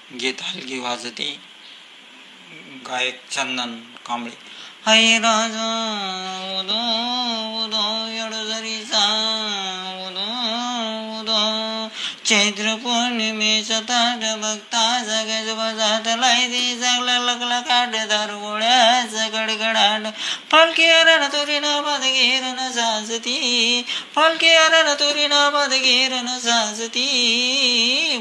गीत हलगी वाजती. गायक चंदन कांबळे. हाय राजा उदो उदो येडझरीचा उदो उदो चैत्र पौर्णिमेचा ताट बघता जगज बजात लायदी जागला लगला काढ दारू गोळ्याचा गडगडाट पालखी अरण तुरीना बाद घेरन साजती पालखी अरण तुरीना बाद घेरन साजती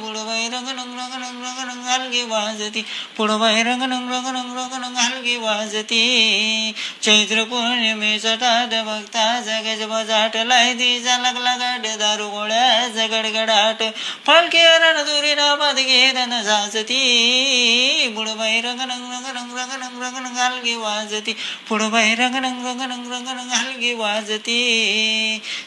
पुढबाई रंग रंग रंग रंग रंग रंग हलगी वाजती पुढबाई रंग रंग रंग रंग रंग रंग हलगी वाजती चैत्र पौर्णिमेचा ताट बघता जगज बजाट लायदीचा लगला गाड दारू गोळ्याचा गडगडाट पालखी अरण तुरीना बाद घेरन साजती पुढबाई रंग रंग रंग रंग रंग रंग रंग रंग हलगी वाजती पुढबाई रंग रंग रंग रंग रंग रंग हलगी वाजती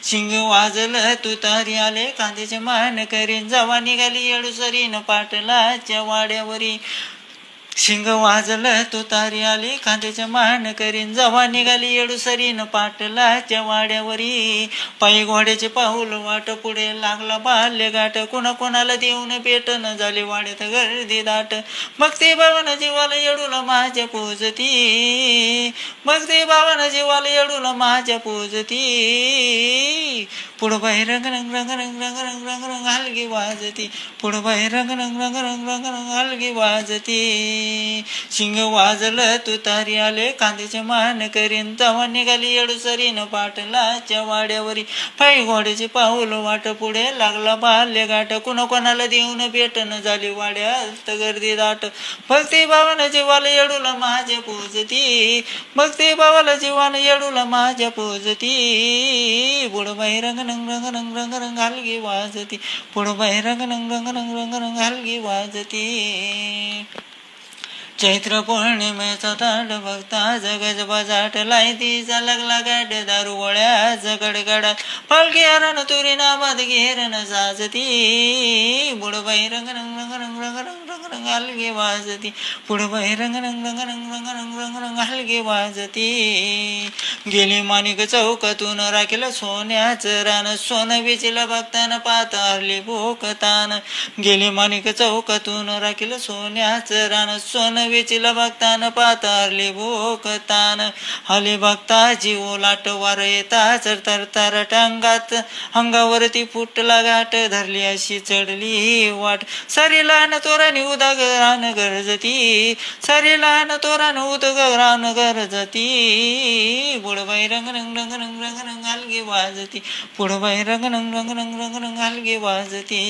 शिंग वाजलं तुतारी आले कांद्याचे मान करीन जवा निघाली येडूसरीन पाटलाच्या वाड्यावरी शिंग वाजलं तुतारी आली कांद्याच्या मान करीन जवा निघाली येडूसरीन पाटलाच्या वाड्यावरी पायी घोड्याचे पाऊल वाट पुढे लागला बाल्य गाठ कुणा कोणाला देऊन भेटन झाली वाड्यात गर्दी दाट भक्ती भावानं जीवाला येडूला माझ्या पूजती भक्ती भावानं जीवाला येडूला माझ्या पूजती पुढबाई रंग रंग रंग रंग रंग रंग रंग रंग हलगी वाजती पुढबाई रंग रंग रंग रंग रंग रंग हलगी वाजती शिंग वाजलं तुतारी आले कांद्याचे मान करीन तवा निघाली येडूसरीन पाटलाच्या वाड्यावरी पायी घोड्याचे पाऊल वाट पुढे लागला बाल्य गाठ कुणा कोणाला देऊन भेटन झाली वाड्यात गर्दी दाट भक्ती भावाला जीवाला येडूला माझ्या पूजती भक्ती भावाला जीवाला येडूला माझ्या पूजती पुढबाई रंग रंग रंग रंग रंग रंग हलगी वाजती पुढबाई रंग रंग रंग रंग रंग रंग हलगी वाजती चैत्र पौर्णिमेचा ताट बघता जगज बजाट लायतीचा लगला गाठ दारू गोळ्याचा गडगडाट पालखी अरण तुरीना बाद घेरन साजती पुढबाई रंग रंग रंग रंग रंग रंग रंग रंग हलगी वाजती पुढबाई रंग रंग रंग रंग रंग रंग रंग रंग हलगी वाजती गेली माणिक चौकातून राखील सोन्याचं रान सोनं विचिला बघताना पाता हरली भोकतान गेली माणिक चौकातून राखील सोन्याचं रान सोनं वेचीला बघताना पातारली भोकतान हले बघता जीव लाट वार येता चरतर तरट अंगावरती फुटला गाठ धरली अशी चढली वाट सारी लहान तोराने उदागरान गरजती सारी लहान तोरान उदगरान गरजती पुढबाई रंग रंग रंग रंग रंग रंग हलगी वाजती पुढबाई रंग रंग रंग रंग रंग रंग हलगी वाजती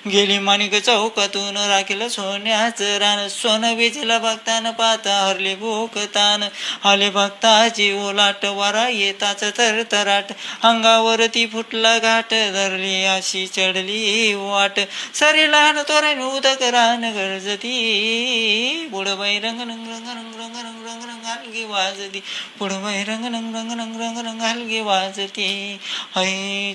गेली माणिक चौकातून राखील सोन्याचं रान सोनं वेचीला बघताना पाता हरली भोकतान आले भक्ताची ओलाट वारा येताच तरतराट अंगावरती फुटला घाट धरली अशी चढली वाट सारी लहान तोराने उदक रान गरजती पुढबाई रंग रंग रंग रंग रंग रंग रंग रंग हलगी वाजती पुढबाई रंग रंग रंग रंग रंग रंग हलगी वाजती है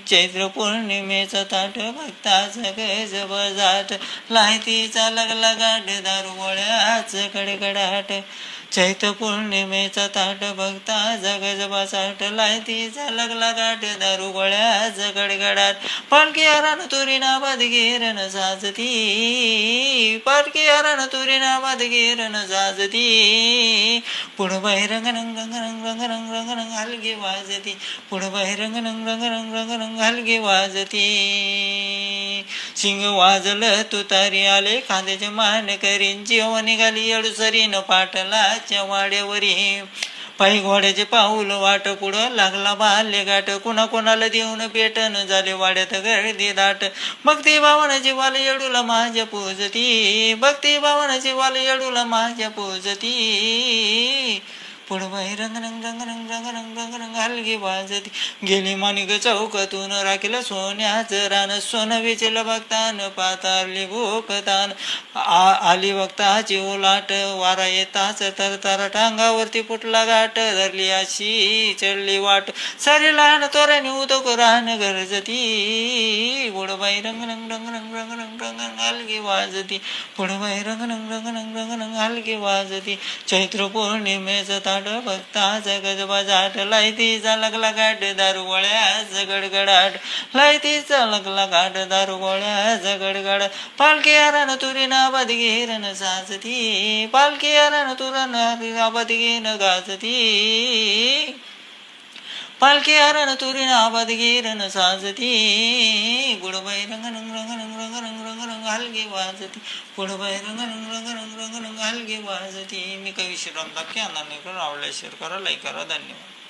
चैत्र पौर्णिमेचा ताट बघता जगज बजाट लायतीचा लगला गाठ दारू गोळ्याच गडगडाट चैत्र पौर्णिमेचा ताट बघता जगज बजाट लायतीचा लगला गाठ दारू गोळ्याच गडगडाट पालखी अरण तुरीना बाद घेरन साजती पालखी अरण तुरीना बाद घेरन साजती पुढबाई रंग रंग रंग रंग रंग रंग रंग रंग हलगी वाजती पुढबाई रंग रंग रंग रंग रंग रंग हलगी वाजती शिंग वाजलं तुतारी आले कांद्याचे मान करीन जीव निघाली येडूसरीन पाटलाच्या वाड्यावरी पायी घोड्याचे पाऊल वाट पुढं लागला बाल्य गाठ कुणा कोणाला देऊन भेटन झाले वाड्यात गर्दी दाट भक्ती भावानं जीवाला येडूला माझ्या पूजती भक्ती भावानं जीवाला येडूला माझ्या पूजती पुढबाई रंग रंग रंग रंग रंग रंग रंग रंग हलगी वाजती गेली माणिक चौकातून राखील सोन्याचं रान सोनं वेचलं बघतान पातारली भोकतान आली बघताची ओलाट वारा येताच तर टांगावरती फुटला गाठ धरली अशी चढली वाट सारी लहान तोराने उदक रान गरजती पुढबाई रंग रंग रंग रंग रंग रंग रंग रंग हलगी वाजती पुढबाई रंग रंग रंग रंग रंग रंग हलगी वाजती चैत्र पौर्णिमेचा गाठ भक्ताचा गजबा जाट लायतीचा लगला गाठ दारू गोळ्याचा गडगडाट लायतीचा लगला गाठ दारू गोळ्याचा गडगडाट पालखी हरण तुरी नाबाद घेरन साजती पालखी हरण तुरण नाबाद घेन गाजती पालखी हरण तुरी नाबाद घेरन साजती गुडबाई रंग रंग रंग रंग रंग रंग रंग रंग हलगी वाजती गुडबाई रंग रंग रंग रंग रंग रंग हलगी वाजती. मी कवी श्रीराम धाके. आवडल्यास शेअर करा, लाईक करा. धन्यवाद.